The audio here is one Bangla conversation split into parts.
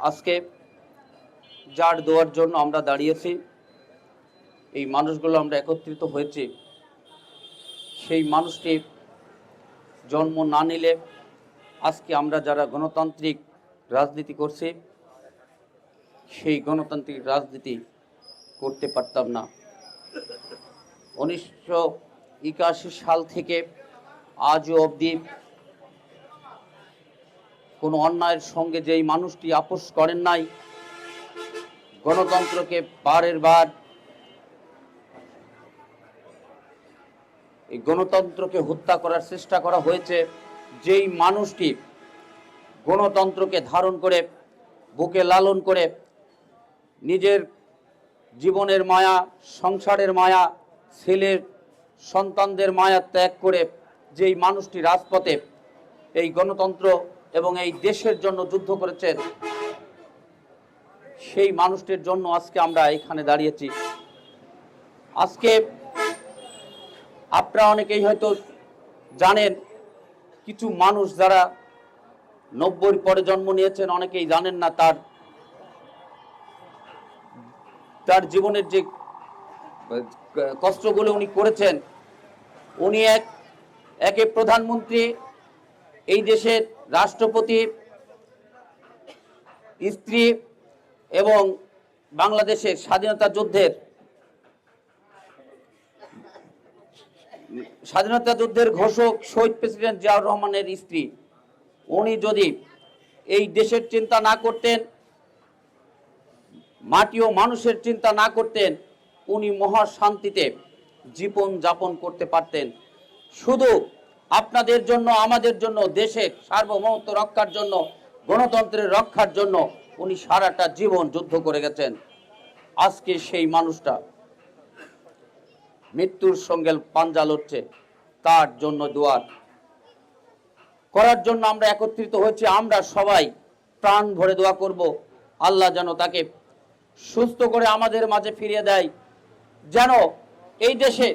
আজকে যার দোয়ার জন্য আমরা দাঁড়িয়েছি, এই মানুষগুলো আমরা একত্রিত হয়েছি, সেই মানুষটি জন্ম না নিলে আজকে আমরা যারা গণতান্ত্রিক রাজনীতি করছি সেই গণতান্ত্রিক রাজনীতি করতে পারতাম না। 1981 সাল থেকে আজও অবধি কোনো অন্যায়ের সঙ্গে যেই মানুষটি আপোষ করেন নাই, গণতন্ত্রকে বারের বার এই গণতন্ত্রকে হত্যা করার চেষ্টা করা হয়েছে, যেই মানুষটি গণতন্ত্রকে ধারণ করে বুকে লালন করে নিজের জীবনের মায়া, সংসারের মায়া, ছেলের সন্তানদের মায়া ত্যাগ করে যেই মানুষটি রাজপথে এই গণতন্ত্র এবং এই দেশের জন্য যুদ্ধ করেছেন, সেই মানুষটির জন্য আজকে আমরা এখানে দাঁড়িয়েছি। আজকে আপনারা অনেকেই হয়তো জানেন, কিছু মানুষ যারা 90 পরে জন্ম নিয়েছেন অনেকেই জানেন না তার জীবনের যে কষ্টগুলো উনি করেছেন। উনি একে প্রধানমন্ত্রী, এই দেশের রাষ্ট্রপতি, স্ত্রী এবং বাংলাদেশের স্বাধীনতা যুদ্ধের ঘোষক শহীদ প্রেসিডেন্ট জিয়াউর রহমানের স্ত্রী। উনি যদি এই দেশের চিন্তা না করতেন, মাটি ও মানুষের চিন্তা না করতেন, উনি মহা শান্তিতে জীবন যাপন করতে পারতেন। শুধু আপনাদের জন্য, আমাদের জন্য, দেশের সার্বভৌমত্ব রক্ষার জন্য, গণতন্ত্রের রক্ষার জন্য উনি সারাটা জীবন যুদ্ধ করে গেছেন। আজকে সেই মানুষটা মৃত্যুর সঙ্গে পাঞ্জা লড়ছে, তার জন্য দোয়া করার জন্য আমরা একত্রিত হয়েছি। আমরা সবাই প্রাণ ভরে দোয়া করব, আল্লাহ যেন তাকে সুস্থ করে আমাদের মাঝে ফিরিয়ে দেয়, যেন এই দেশে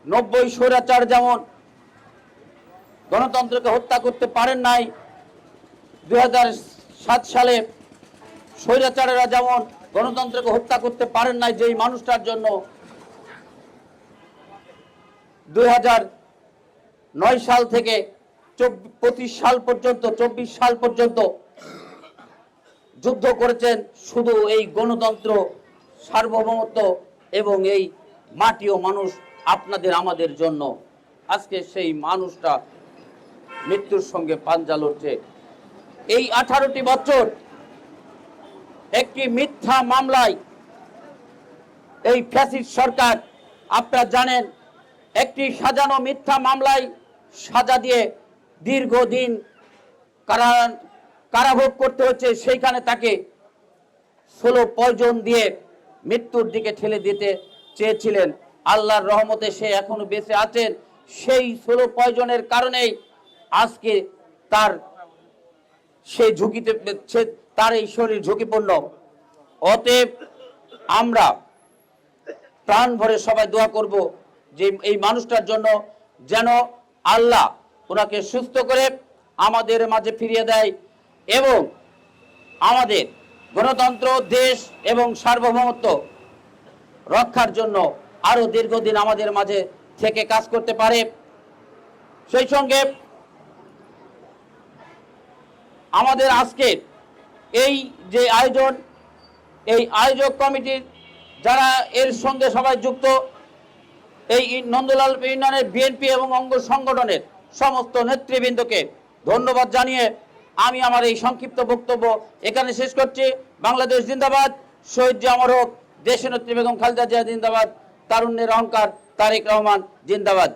90 স্বৈরাচার যেমন গণতন্ত্রকে হত্যা করতে পারেন নাই, 2007 সালে স্বৈরাচারেরা যেমন গণতন্ত্রকে হত্যা করতে পারেন নাই, যেই মানুষটার জন্য 2009 সাল থেকে 24 সাল পর্যন্ত, 24 সাল পর্যন্ত যুদ্ধ করেছেন, শুধু এই গণতন্ত্র, সার্বভৌমত্ব এবং এই মাটি ও মানুষ, আপনাদের আমাদের জন্য। আজকে সেই মানুষটা মৃত্যুর সঙ্গে পাঞ্জা লড়ছে। এই 18টি বছর একটি মিথ্যা মামলায় এই ফ্যাসিস্ট সরকার, আপনারা জানেন, একটি সাজানো মিথ্যা মামলায় সাজা দিয়ে দীর্ঘদিন কারাভোগ করতে হচ্ছে। সেইখানে তাকে স্লো পয়জন দিয়ে মৃত্যুর দিকে ঠেলে দিতে চেয়েছিলেন। আল্লাহর রহমতে সে এখনো বেঁচে আছেন। সেই স্লো পয়জনের কারণেই আজকে সেই ঝুঁকিতে, তার এই শরীর ঝুঁকিপূর্ণ। অতএব আমরা প্রাণ ভরে সবাই দোয়া করব যে এই মানুষটার জন্য যেন আল্লাহ ওনাকে সুস্থ করে আমাদের মাঝে ফিরিয়ে দেয় এবং আমাদের গণতন্ত্র, দেশ এবং সার্বভৌমত্ব রক্ষার জন্য আরো দীর্ঘদিন আমাদের মাঝে থেকে কাজ করতে পারে। সেই সঙ্গে আমাদের আজকে এই যে আয়োজন, এই আয়োজক কমিটির যারা এর সঙ্গে সবাই যুক্ত, এই নন্দলাল ইউনিয়নের বিএনপি এবং অঙ্গ সংগঠনের সমস্ত নেতৃবৃন্দকে ধন্যবাদ জানিয়ে আমি আমার এই সংক্ষিপ্ত বক্তব্য এখানে শেষ করছি। বাংলাদেশ জিন্দাবাদ, শহীদ জিয়া অমর হোক, দেশনেত্রী বেগম খালেদা জিয়া জিন্দাবাদ, তারুণ্যের অহংকার তারেক রহমান জিন্দাবাদ।